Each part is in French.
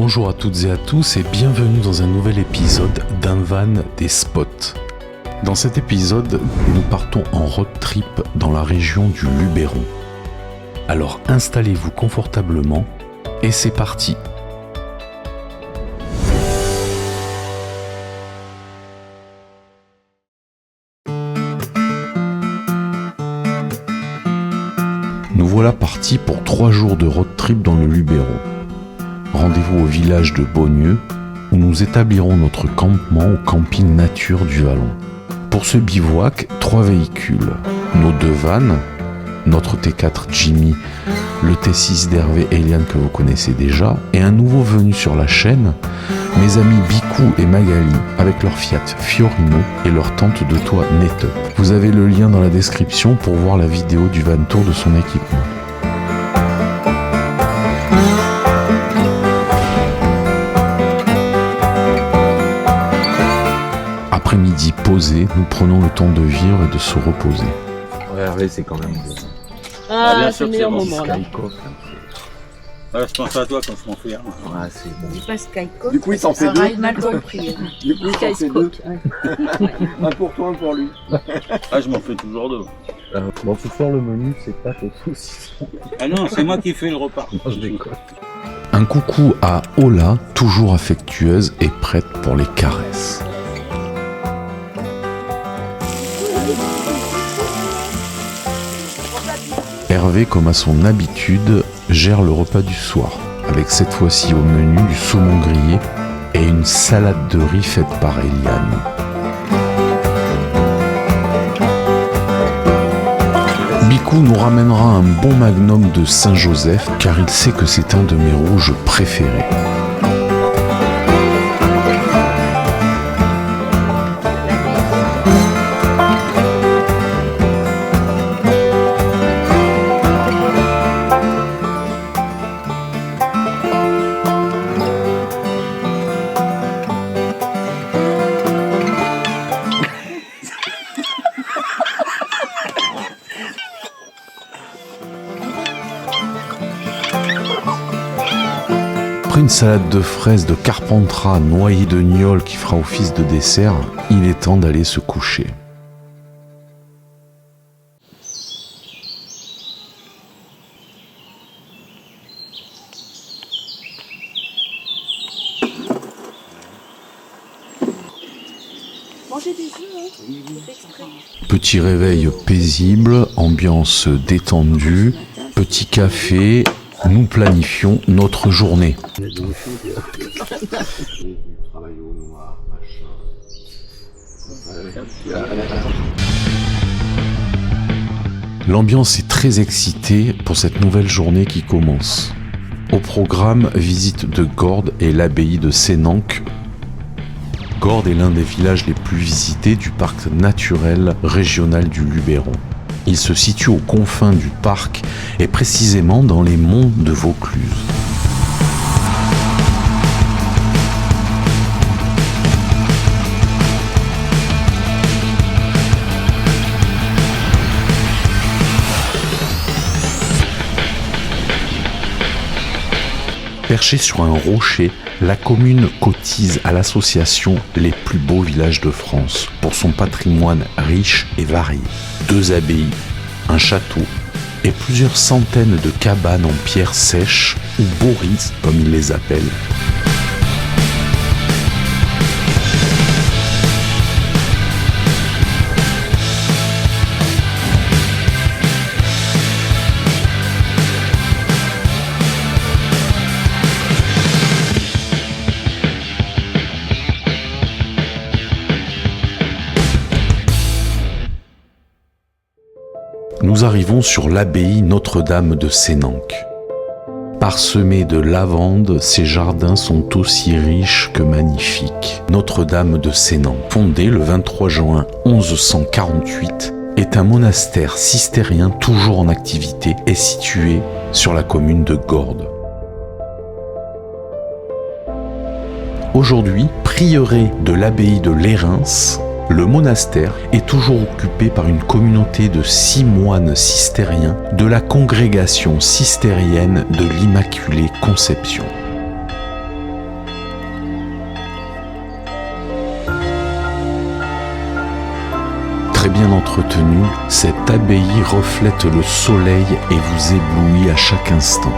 Bonjour à toutes et à tous et bienvenue dans un nouvel épisode d'Un Van des Spots. Dans cet épisode, nous partons en road trip dans la région du Luberon. Alors installez-vous confortablement et c'est parti. Nous voilà partis pour 3 jours de road trip dans le Luberon. Rendez-vous au village de Beaugneux où nous établirons notre campement au camping nature du Vallon. Pour ce bivouac, 3 véhicules, nos 2 vannes, notre T4 Jimmy, le T6 d'Hervé Eliane que vous connaissez déjà, et un nouveau venu sur la chaîne, mes amis Bicou et Magali avec leur Fiat Fiorino et leur tente de toit Netup. Vous avez le lien dans la description pour voir la vidéo du van tour de son équipement. Après-midi posé, nous prenons le temps de vivre et de se reposer. Ouais, Hervé, c'est quand même bien. Ah, c'est le meilleur moment là. Voilà, je pense à toi quand je m'en fous. Ouais, c'est bon. Dis pas Skycock. Du coup, il s'en fait ça deux. va être mal compris. Du coup, il s'en fait deux. Un pour toi, un pour lui. Ah, je m'en fais toujours deux. Bon, faut faire le menu, c'est pas tout aussi. Ah non, c'est moi qui fais le repas. Non, je déconne. Un coucou à Ola, toujours affectueuse et prête pour les caresses. Hervé, comme à son habitude, gère le repas du soir, avec cette fois-ci au menu du saumon grillé et une salade de riz faite par Eliane. Bicou nous ramènera un bon magnum de Saint-Joseph, car il sait que c'est un de mes rouges préférés. Après une salade de fraises de Carpentras noyée de gnôle qui fera office de dessert, il est temps d'aller se coucher. Mangez des œufs, hein. C'est exprès. Petit réveil paisible, ambiance détendue, petit café, nous planifions notre journée. L'ambiance est très excitée pour cette nouvelle journée qui commence. Au programme, visite de Gordes et l'abbaye de Sénanque. Gordes est l'un des villages les plus visités du parc naturel régional du Luberon. Il se situe aux confins du parc et précisément dans les monts de Vaucluse. Perchée sur un rocher, la commune cotise à l'association Les plus beaux villages de France pour son patrimoine riche et varié. 2 abbayes, un château et plusieurs centaines de cabanes en pierre sèche ou boris comme ils les appellent. Nous arrivons sur l'abbaye Notre-Dame de Sénanque. Parsemés de lavandes, ces jardins sont aussi riches que magnifiques. Notre-Dame de Sénanque, fondée le 23 juin 1148, est un monastère cistérien toujours en activité et situé sur la commune de Gordes. Aujourd'hui, prieuré de l'abbaye de Lérins, le monastère est toujours occupé par une communauté de 6 moines cistériens de la congrégation cistérienne de l'Immaculée Conception. bien entretenue, cette abbaye reflète le soleil et vous éblouit à chaque instant.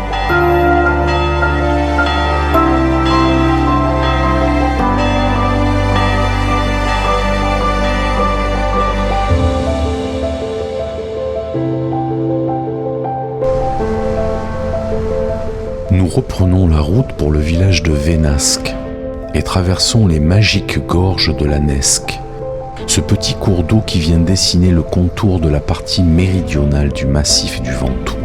Nous reprenons la route pour le village de Vénasque et traversons les magiques gorges de la Nesque, ce petit cours d'eau qui vient dessiner le contour de la partie méridionale du massif du Ventoux.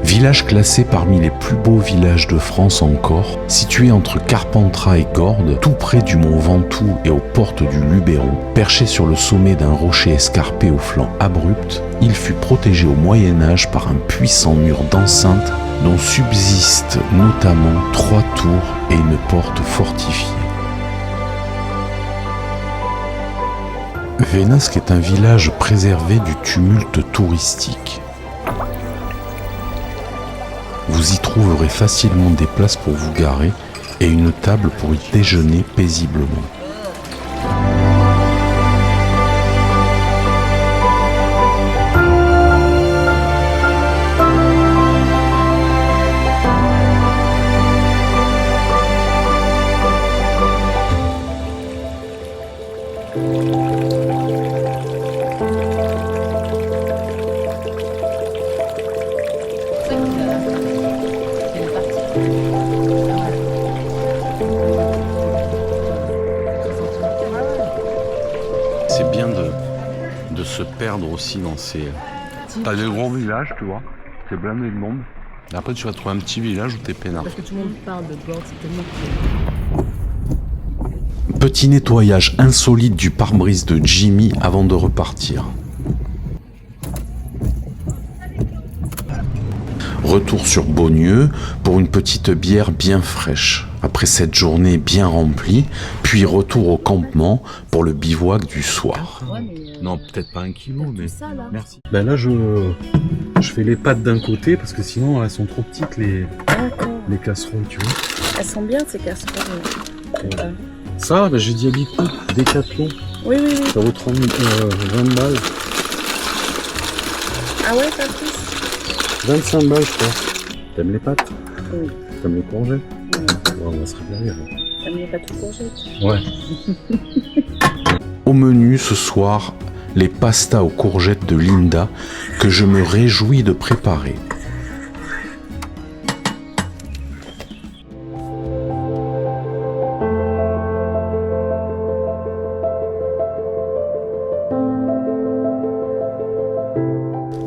Village classé parmi les plus beaux villages de France encore, situé entre Carpentras et Gordes, tout près du mont Ventoux et aux portes du Luberon, perché sur le sommet d'un rocher escarpé au flanc abrupt, il fut protégé au Moyen-Âge par un puissant mur d'enceinte dont subsistent notamment 3 tours et une porte fortifiée. Vénasque est un village préservé du tumulte touristique. Vous y trouverez facilement des places pour vous garer et une table pour y déjeuner paisiblement. C'est bien de se perdre aussi dans ces... T'as des gros villages, tu vois, c'est blindé de monde. Et après, tu vas trouver un petit village où t'es peinard. Parce que tout le monde parle de Gordes, c'est tellement cool. Petit nettoyage insolite du pare-brise de Jimmy avant de repartir. Retour sur Beaunieu pour une petite bière bien fraîche. Après cette journée bien remplie, puis retour au campement pour le bivouac du soir. Ouais, mais Non, peut-être pas 1 kilo, mais... ça, là. Merci. Ben là, je fais les pattes d'un côté parce que sinon, elles sont trop petites, les casseroles, tu vois. Elles sont bien, ces casseroles. Ça, ben, j'ai dit à Bicou, Décathlon, Oui, oui, oui. ça vaut 20 balles. Ah ouais, ça plus 25 balles, je crois. T'aimes les pâtes? Oui. T'aimes les courgettes? Oui. Ouais, on va se régaler. T'aimes les pâtes aux courgettes? Ouais. Au menu ce soir, les pastas aux courgettes de Linda que je me réjouis de préparer.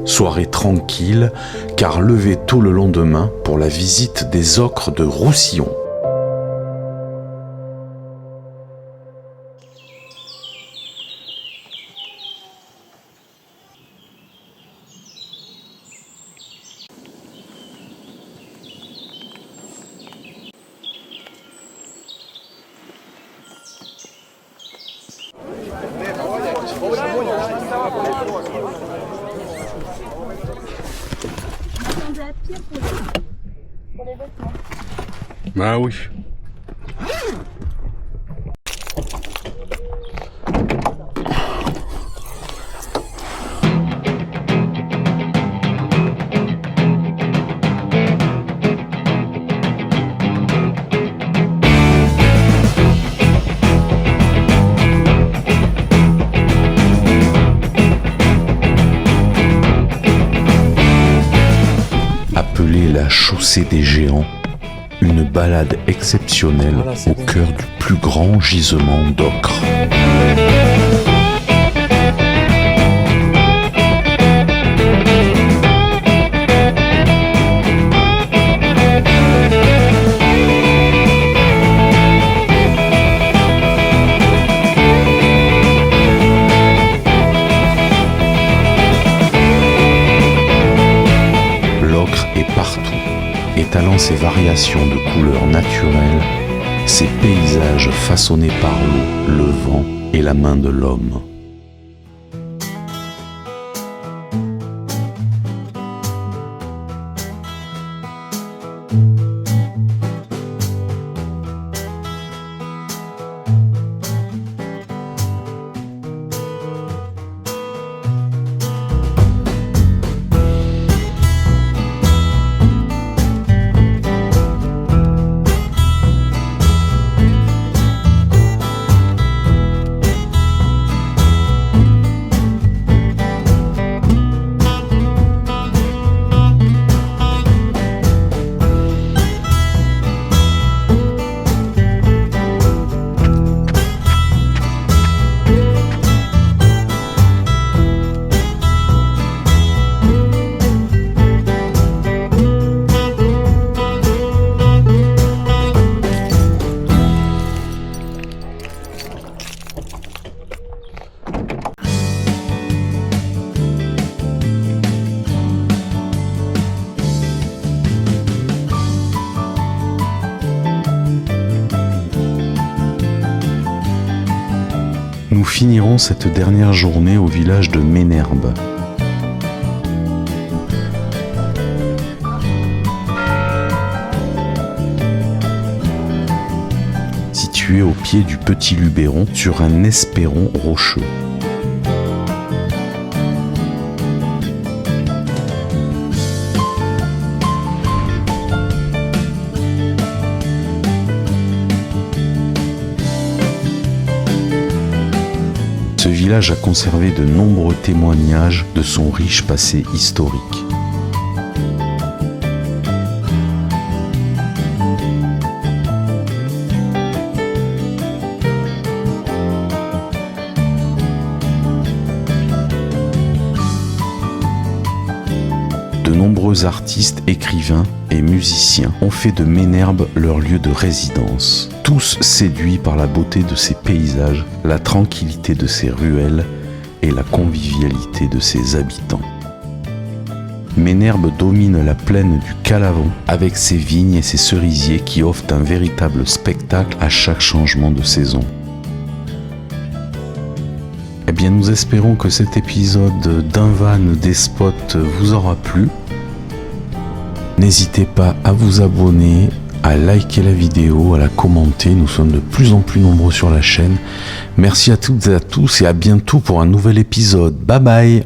Soirée tranquille, car levé tôt le lendemain pour la visite des ocres de Roussillon. Bah oui. Appelée la chaussée des géants, une balade exceptionnelle au cœur du plus grand gisement d'ocre. L'ocre est partout, étalant ses variations de couleurs naturelles, ses paysages façonnés par l'eau, le vent et la main de l'homme. finirons cette dernière journée au village de Ménherbe. Situé au pied du Petit Luberon sur un espéron rocheux. Ce village a conservé de nombreux témoignages de son riche passé historique. De nombreux artistes, écrivains et musiciens ont fait de Ménherbe leur lieu de résidence, tous séduits par la beauté de ses paysages, la tranquillité de ses ruelles et la convivialité de ses habitants. Ménherbe domine la plaine du Calavon avec ses vignes et ses cerisiers qui offrent un véritable spectacle à chaque changement de saison. Eh bien, nous espérons que cet épisode d'un van des spots vous aura plu. N'hésitez pas à vous abonner, à liker la vidéo, à la commenter. Nous sommes de plus en plus nombreux sur la chaîne. Merci à toutes et à tous et à bientôt pour un nouvel épisode. Bye bye.